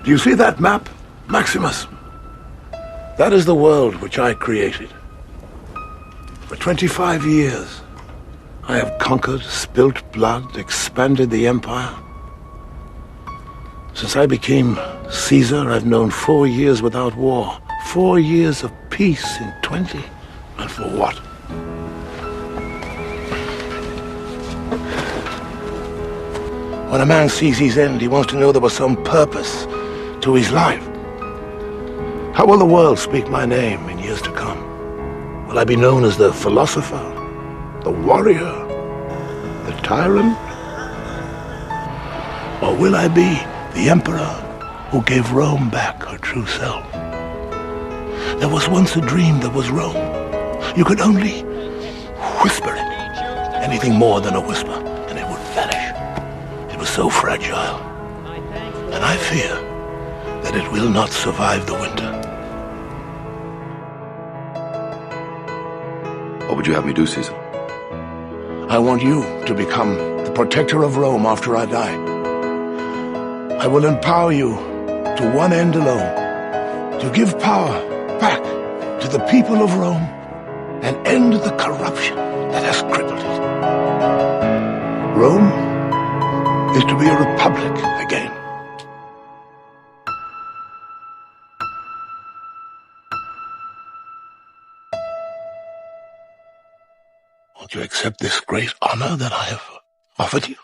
Do you see that map, Maximus? That is the world which I created. For 25 years, I have conquered, spilt blood, expanded the empire. Since I became Caesar, I've known 4 years without war. 4 years of peace in 20. And for what? When a man sees his end, he wants to know there was some purpose to his life. How will the world speak my name in years to come? Will I be known as the philosopher, the warrior, the tyrant? Or will I be the emperor who gave Rome back her true self? There was once a dream that was Rome. You could only whisper it. Anything more than a whisper, and it would vanish. It was so fragile. And I fear that it will not survive the winter. What would you have me do, Caesar? I want you to become the protector of Rome after I die. I will empower you to one end alone, to give power back to the people of Rome and end the corruption that has crippled it. Rome is to be a republic again. Won't you accept this great honor that I have offered you?